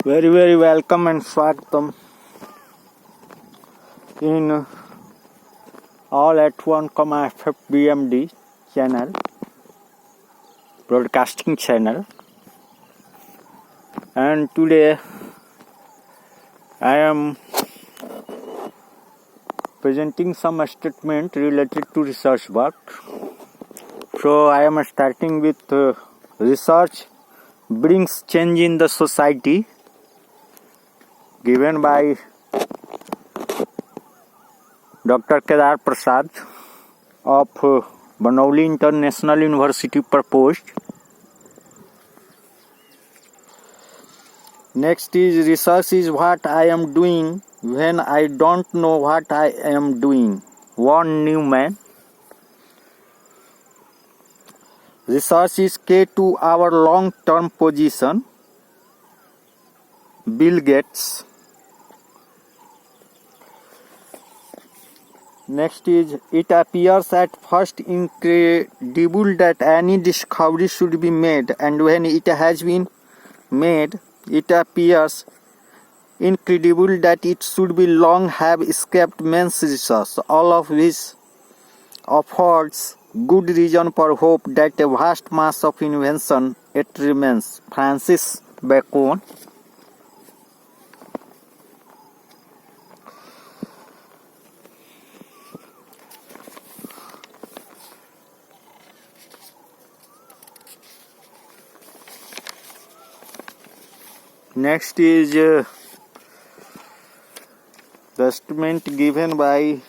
Very welcome and swagatam in all at 1, BMD channel, broadcasting channel. And today I am presenting some statement related to research work. So I am starting with research brings change in the society, given by Dr. Kedar Prasad of Banauli International University proposed. Next is research is what I am doing when I don't know what I am doing. Von Neumann. Research is key to our long-term position. Bill Gates. Next is, it appears at first incredible that any discovery should be made, and when it has been made, it appears incredible that it should be long have escaped men's research. All of which affords good reason for hope that a vast mass of invention it remains. Francis Bacon. Next is the statement given by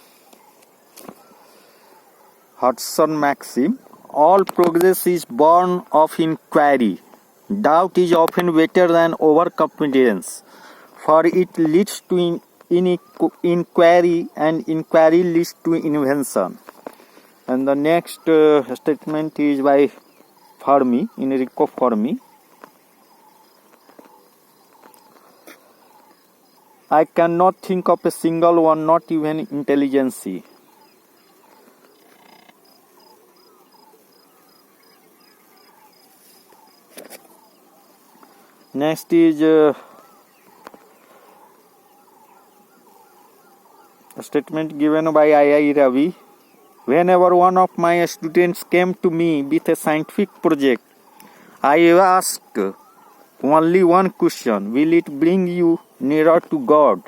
Hudson Maxim. All progress is born of inquiry. Doubt is often better than overconfidence, for it leads to inquiry, and inquiry leads to invention. And the next statement is by Fermi, Enrico Fermi. I cannot think of a single one, not even intelligence. Next is a statement given by I.I. Ravi. Whenever one of my students came to me with a scientific project, I asked only one question: will it bring you nearer to God?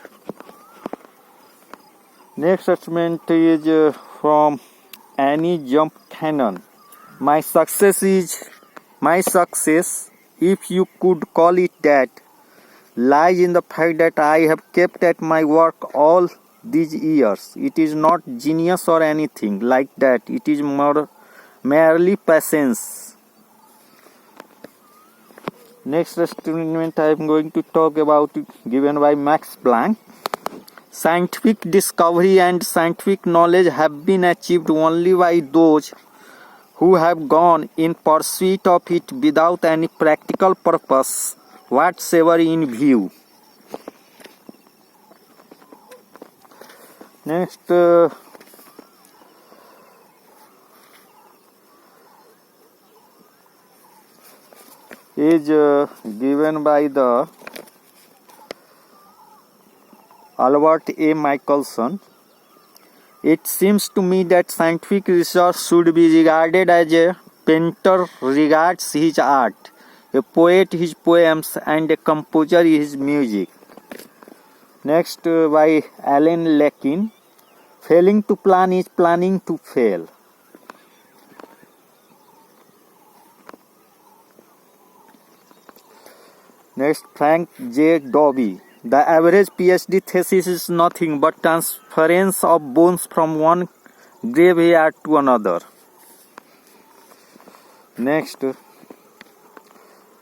Next statement is from Annie Jump Cannon. My success, if you could call it that, lies in the fact that I have kept at my work all these years. It is not genius or anything like that. It is merely patience. Next statement I am going to talk about given by Max Planck. Scientific discovery and scientific knowledge have been achieved only by those who have gone in pursuit of it without any practical purpose whatsoever in view. Next is given by the Albert A. Michelson. It seems to me that scientific research should be regarded as a painter regards his art, a poet his poems, and a composer his music. Next by Alan Lakin. Failing to plan is planning to fail. Next, Frank J. Dobby. The average PhD thesis is nothing but transference of bones from one graveyard to another. Next,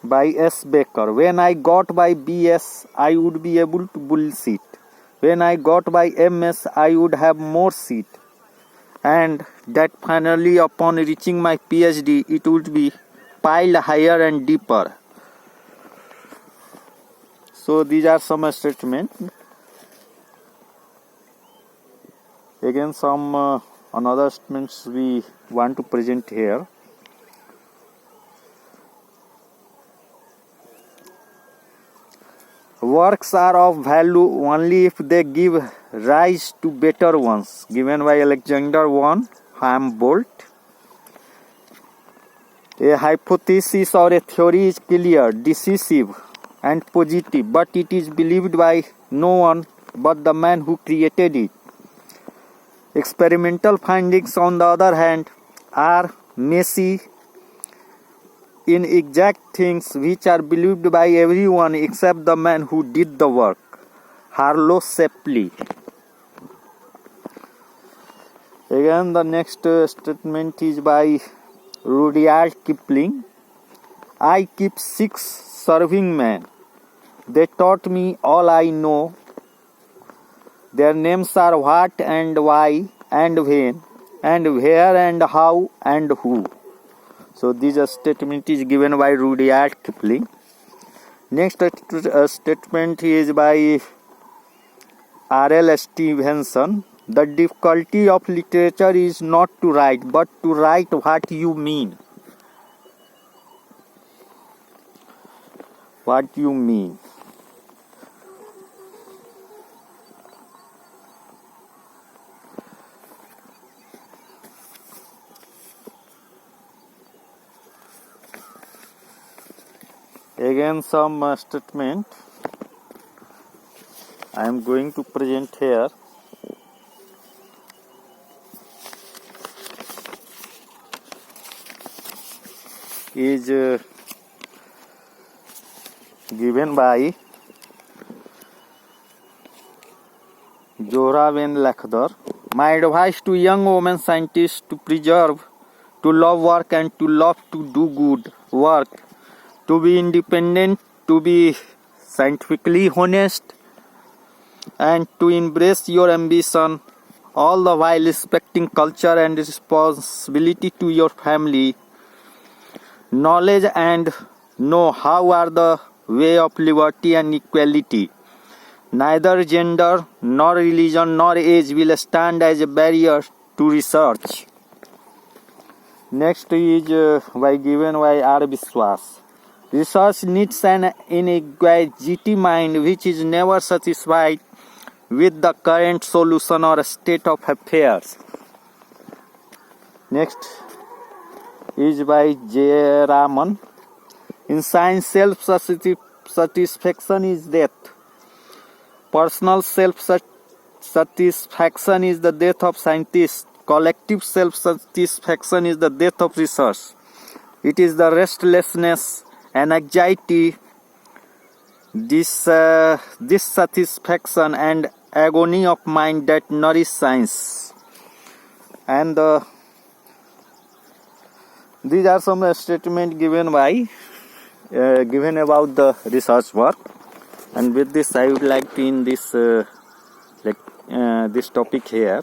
by S. Baker. When I got by BS, I would be able to bullshit. When I got by MS, I would have more seat. And that finally, upon reaching my PhD, it would be piled higher and deeper. So these are some statements. Again, some another statements we want to present here. Works are of value only if they give rise to better ones. Given by Alexander von Humboldt. A hypothesis or a theory is clear, decisive, and positive, but it is believed by no one but the man who created it. Experimental findings, on the other hand, are messy, inexact things which are believed by everyone except the man who did the work. Harlow Shapley. Again, the next statement is by Rudyard Kipling. I keep 6 serving men. They taught me all I know. Their names are what and why and when and where and how and who. So this statement is given by Rudyard Kipling. Next statement is by R.L. Stevenson. The difficulty of literature is not to write, but to write what you mean. What you mean. Again, some statement I am going to present here. Is given by Zora Van Lackner. My advice to young women scientists to preserve, to love work and to love to do good work, to be independent, to be scientifically honest, and to embrace your ambition, all the while respecting culture and responsibility to your family. Knowledge and know-how are the way of liberty and equality. Neither gender, nor religion, nor age will stand as a barrier to research. Next is given by R. Biswas. Research needs an inquisitive mind which is never satisfied with the current solution or state of affairs. Next is by J. Raman. In science, self-satisfaction is death. Personal self-satisfaction is the death of scientists. Collective self-satisfaction is the death of research. It is the restlessness and anxiety, dissatisfaction and agony of mind that nourish science. And these are some statements given about the research work. And with this, I would like to end this this topic here.